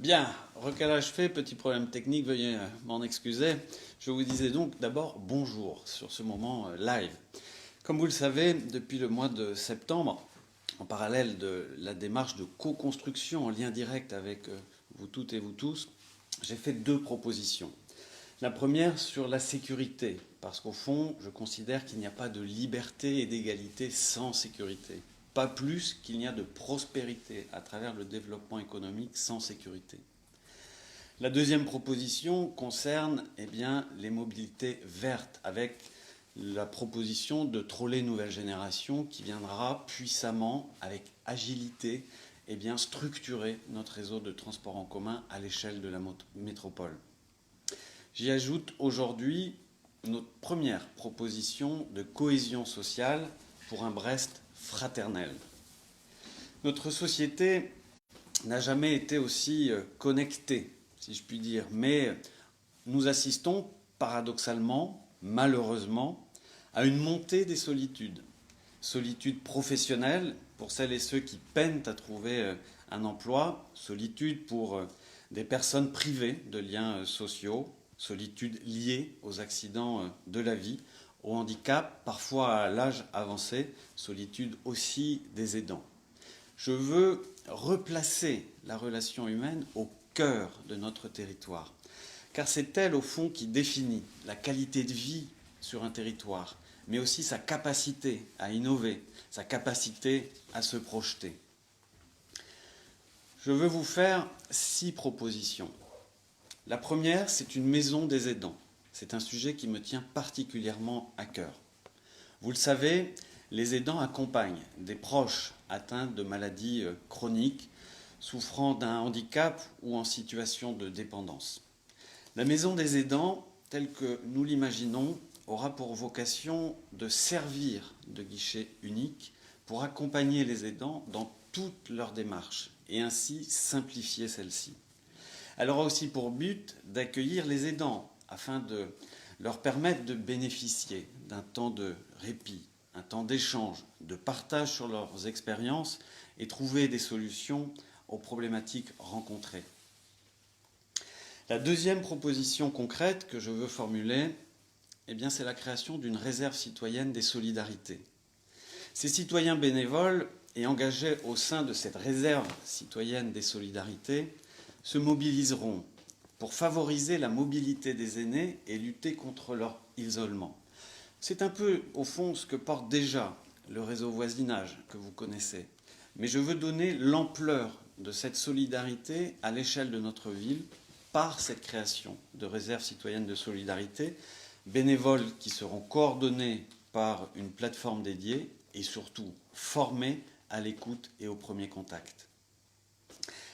Bien, recalage fait, petit problème technique, veuillez m'en excuser. Je vous disais donc d'abord bonjour sur ce moment live. Comme vous le savez, depuis le mois de septembre, en parallèle de la démarche de co-construction en lien direct avec vous toutes et vous tous, j'ai fait deux propositions. La première sur la sécurité, parce qu'au fond, je considère qu'il n'y a pas de liberté et d'égalité sans sécurité. Pas plus qu'il n'y a de prospérité à travers le développement économique sans sécurité. La deuxième proposition concerne les mobilités vertes, avec la proposition de trolley nouvelle génération qui viendra puissamment, avec agilité, structurer notre réseau de transport en commun à l'échelle de la métropole. J'y ajoute aujourd'hui notre première proposition de cohésion sociale pour un Brest fraternel. Notre société n'a jamais été aussi connectée, si je puis dire, mais nous assistons paradoxalement, malheureusement, à une montée des solitudes. Solitude professionnelle pour celles et ceux qui peinent à trouver un emploi, solitude pour des personnes privées de liens sociaux, solitude liée aux accidents de la vie, au handicap, parfois à l'âge avancé, solitude aussi des aidants. Je veux replacer la relation humaine au cœur de notre territoire, car c'est elle, au fond, qui définit la qualité de vie sur un territoire, mais aussi sa capacité à innover, sa capacité à se projeter. Je veux vous faire 6 propositions. La première, c'est une maison des aidants. C'est un sujet qui me tient particulièrement à cœur. Vous le savez, les aidants accompagnent des proches atteints de maladies chroniques, souffrant d'un handicap ou en situation de dépendance. La maison des aidants, telle que nous l'imaginons, aura pour vocation de servir de guichet unique pour accompagner les aidants dans toutes leurs démarches et ainsi simplifier celles-ci. Elle aura aussi pour but d'accueillir les aidants afin de leur permettre de bénéficier d'un temps de répit, un temps d'échange, de partage sur leurs expériences et trouver des solutions aux problématiques rencontrées. La deuxième proposition concrète que je veux formuler, c'est la création d'une réserve citoyenne des solidarités. Ces citoyens bénévoles et engagés au sein de cette réserve citoyenne des solidarités se mobiliseront pour favoriser la mobilité des aînés et lutter contre leur isolement. C'est un peu, au fond, ce que porte déjà le réseau voisinage que vous connaissez. Mais je veux donner l'ampleur de cette solidarité à l'échelle de notre ville par cette création de réserves citoyennes de solidarité, bénévoles qui seront coordonnés par une plateforme dédiée et surtout formés à l'écoute et au premier contact.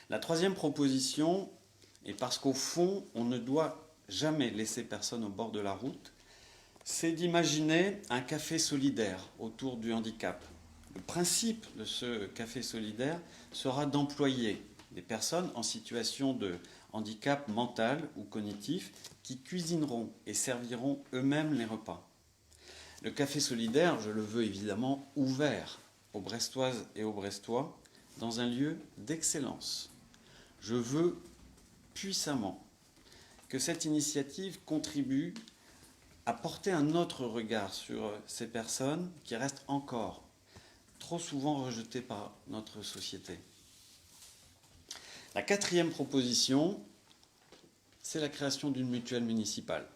La troisième proposition, et parce qu'au fond, on ne doit jamais laisser personne au bord de la route, c'est d'imaginer un café solidaire autour du handicap. Le principe de ce café solidaire sera d'employer des personnes en situation de handicap mental ou cognitif qui cuisineront et serviront eux-mêmes les repas. Le café solidaire, je le veux évidemment ouvert aux Brestoises et aux Brestois dans un lieu d'excellence. Je veux puissamment que cette initiative contribue à porter un autre regard sur ces personnes qui restent encore trop souvent rejetées par notre société. La quatrième proposition, c'est la création d'une mutuelle municipale.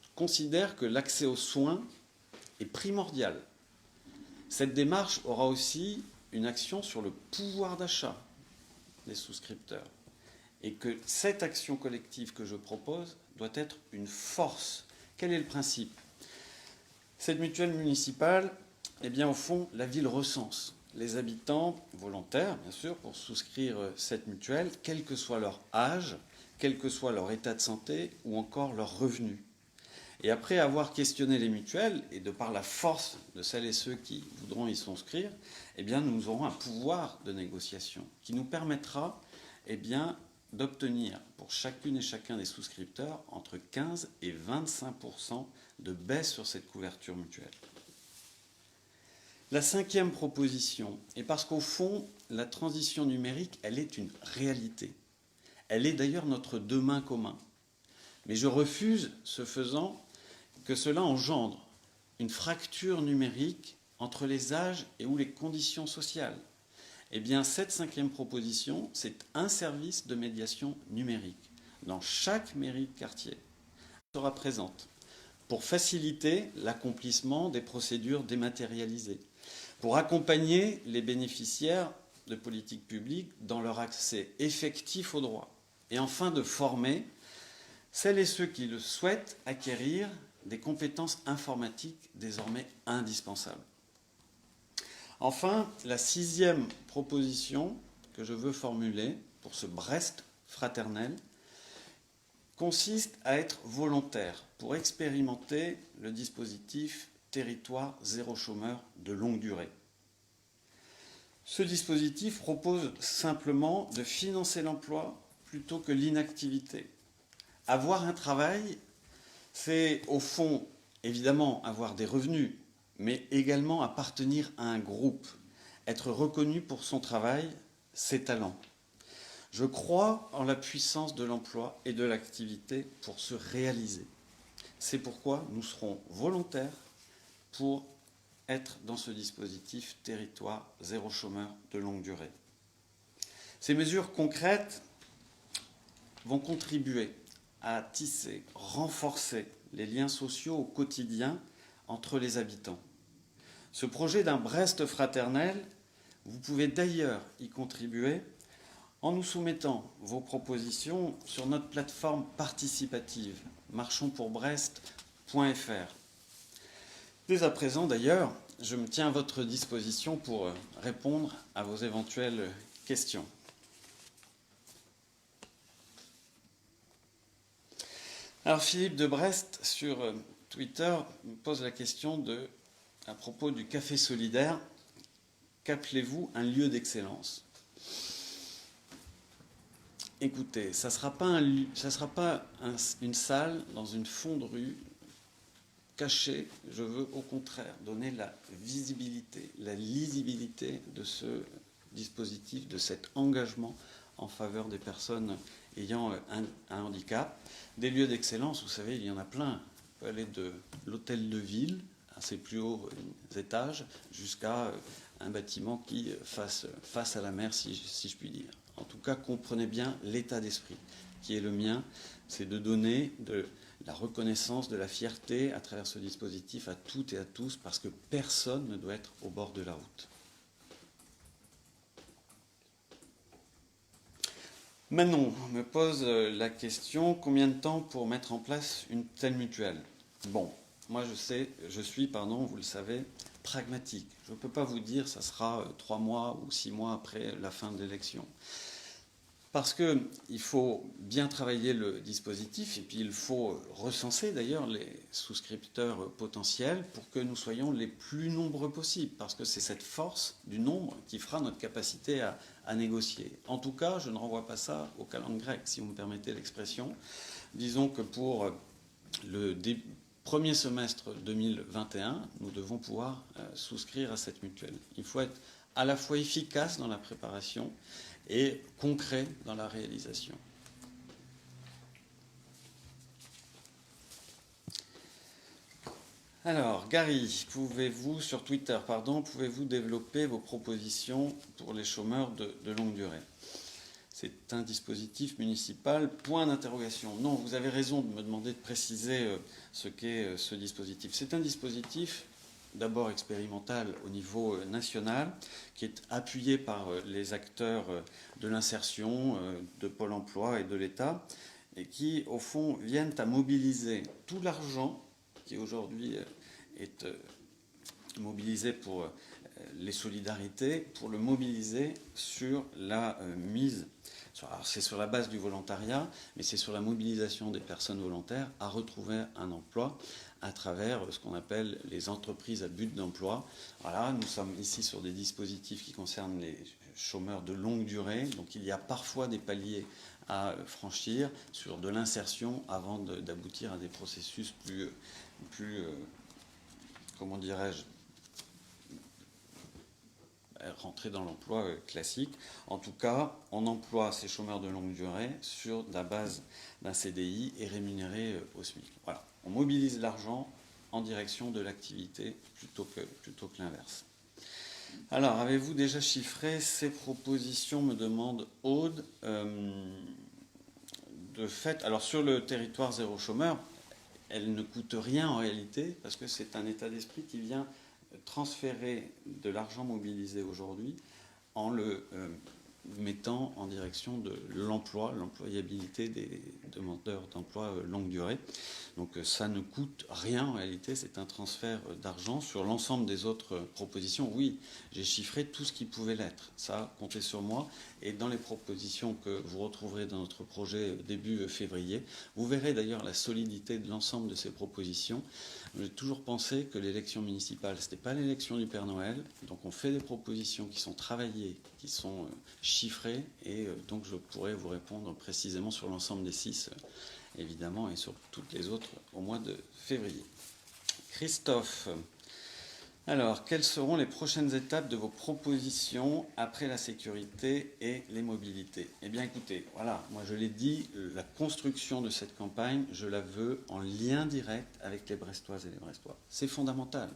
Je considère que l'accès aux soins est primordial. Cette démarche aura aussi une action sur le pouvoir d'achat des souscripteurs. Et que cette action collective que je propose doit être une force. Quel est le principe? Cette mutuelle municipale, au fond, la ville recense les habitants volontaires, bien sûr, pour souscrire cette mutuelle, quel que soit leur âge, quel que soit leur état de santé ou encore leurs revenus. Et après avoir questionné les mutuelles, et de par la force de celles et ceux qui voudront y souscrire, nous aurons un pouvoir de négociation qui nous permettra d'obtenir pour chacune et chacun des souscripteurs entre 15 et 25% de baisse sur cette couverture mutuelle. La cinquième proposition, et parce qu'au fond, la transition numérique, elle est une réalité. Elle est d'ailleurs notre demain commun. Mais je refuse, ce faisant, que cela engendre une fracture numérique entre les âges et ou les conditions sociales. Eh bien, cette 5e proposition, c'est un service de médiation numérique dans chaque mairie de quartier. Elle sera présente pour faciliter l'accomplissement des procédures dématérialisées, pour accompagner les bénéficiaires de politiques publiques dans leur accès effectif aux droits, et enfin de former celles et ceux qui le souhaitent acquérir des compétences informatiques désormais indispensables. Enfin, la 6e proposition que je veux formuler pour ce Brest fraternel consiste à être volontaire pour expérimenter le dispositif Territoire zéro chômeur de longue durée. Ce dispositif propose simplement de financer l'emploi plutôt que l'inactivité. Avoir un travail, c'est au fond évidemment avoir des revenus, mais également appartenir à un groupe, être reconnu pour son travail, ses talents. Je crois en la puissance de l'emploi et de l'activité pour se réaliser. C'est pourquoi nous serons volontaires pour être dans ce dispositif Territoire zéro chômeur de longue durée. Ces mesures concrètes vont contribuer à tisser, renforcer les liens sociaux au quotidien entre les habitants. Ce projet d'un Brest fraternel, vous pouvez d'ailleurs y contribuer en nous soumettant vos propositions sur notre plateforme participative marchonspourbrest.fr. Dès à présent d'ailleurs, je me tiens à votre disposition pour répondre à vos éventuelles questions. Alors Philippe de Brest sur Twitter me pose la question à propos du café solidaire. Qu'appelez-vous un lieu d'excellence ? Écoutez, ça ne sera pas une salle dans une fond de rue cachée. Je veux au contraire donner la visibilité, la lisibilité de ce dispositif, de cet engagement en faveur des personnes ayant un handicap. Des lieux d'excellence, vous savez, il y en a plein. On peut aller de l'hôtel de ville, à ses plus hauts étages, jusqu'à un bâtiment qui fasse face à la mer, si je puis dire. En tout cas, comprenez bien l'état d'esprit qui est le mien, c'est de donner de la reconnaissance, de la fierté à travers ce dispositif à toutes et à tous, parce que personne ne doit être au bord de la route. Manon me pose la question, combien de temps pour mettre en place une telle mutuelle ? Bon, moi je suis, vous le savez, pragmatique. Je ne peux pas vous dire ça sera 3 mois ou 6 mois après la fin de l'élection. Parce qu'il faut bien travailler le dispositif et puis il faut recenser d'ailleurs les souscripteurs potentiels pour que nous soyons les plus nombreux possibles. Parce que c'est cette force du nombre qui fera notre capacité à négocier. En tout cas, je ne renvoie pas ça aux calendes grecques, si vous me permettez l'expression. Disons que pour le premier semestre 2021, nous devons pouvoir souscrire à cette mutuelle. Il faut être à la fois efficace dans la préparation et concret dans la réalisation. Alors, Gary, sur Twitter, pouvez-vous développer vos propositions pour les chômeurs de longue durée ? C'est un dispositif municipal, point d'interrogation. Non, vous avez raison de me demander de préciser ce qu'est ce dispositif. C'est un dispositif d'abord expérimental au niveau national, qui est appuyé par les acteurs de l'insertion, de Pôle emploi et de l'État, et qui, au fond, viennent à mobiliser tout l'argent qui aujourd'hui est mobilisé pour les solidarités, pour le mobiliser sur la mise. Alors c'est sur la base du volontariat, mais c'est sur la mobilisation des personnes volontaires à retrouver un emploi à travers ce qu'on appelle les entreprises à but d'emploi. Voilà, nous sommes ici sur des dispositifs qui concernent les chômeurs de longue durée, donc il y a parfois des paliers à franchir sur de l'insertion avant d'aboutir à des processus plus comment dirais-je, rentrer dans l'emploi classique. En tout cas, on emploie ces chômeurs de longue durée sur la base d'un CDI et rémunérés au SMIC. Voilà, on mobilise l'argent en direction de l'activité plutôt que l'inverse. Alors, avez-vous déjà chiffré ces propositions, me demande Aude. De fait, alors sur le territoire zéro chômeur, elle ne coûte rien en réalité, parce que c'est un état d'esprit qui vient transférer de l'argent mobilisé aujourd'hui en le mettant en direction de l'emploi, l'employabilité des demandeurs d'emploi longue durée. Donc ça ne coûte rien en réalité, c'est un transfert d'argent. Sur l'ensemble des autres propositions, oui, j'ai chiffré tout ce qui pouvait l'être. Ça, comptez sur moi. Et dans les propositions que vous retrouverez dans notre projet début février, vous verrez d'ailleurs la solidité de l'ensemble de ces propositions. J'ai toujours pensé que l'élection municipale, ce n'était pas l'élection du Père Noël. Donc on fait des propositions qui sont travaillées, qui sont chiffrées, et donc je pourrais vous répondre précisément sur l'ensemble des 6, évidemment, et sur toutes les autres au mois de février. Christophe, alors, quelles seront les prochaines étapes de vos propositions après la sécurité et les mobilités? Eh bien, écoutez, voilà, moi je l'ai dit, la construction de cette campagne, je la veux en lien direct avec les Brestoises et les Brestois. C'est fondamental.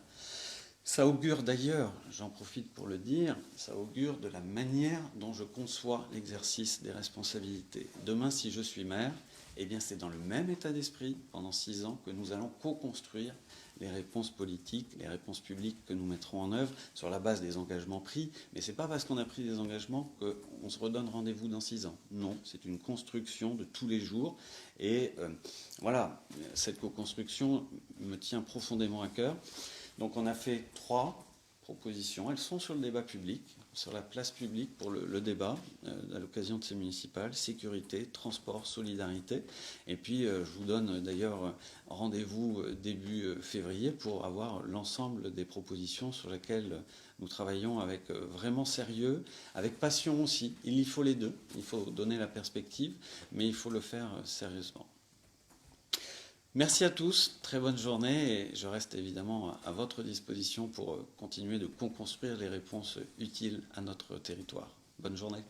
Ça augure d'ailleurs, j'en profite pour le dire, ça augure de la manière dont je conçois l'exercice des responsabilités. Demain, si je suis maire, eh bien c'est dans le même état d'esprit, pendant 6 ans, que nous allons co-construire les réponses politiques, les réponses publiques que nous mettrons en œuvre sur la base des engagements pris. Mais ce n'est pas parce qu'on a pris des engagements qu'on se redonne rendez-vous dans 6 ans. Non, c'est une construction de tous les jours. Et voilà, cette co-construction me tient profondément à cœur. Donc on a fait 3 propositions. Elles sont sur le débat public, sur la place publique pour le débat à l'occasion de ces municipales. Sécurité, transport, solidarité. Et puis je vous donne d'ailleurs rendez-vous début février pour avoir l'ensemble des propositions sur lesquelles nous travaillons avec vraiment sérieux, avec passion aussi. Il y faut les deux. Il faut donner la perspective, mais il faut le faire sérieusement. Merci à tous, très bonne journée, et je reste évidemment à votre disposition pour continuer de co-construire les réponses utiles à notre territoire. Bonne journée.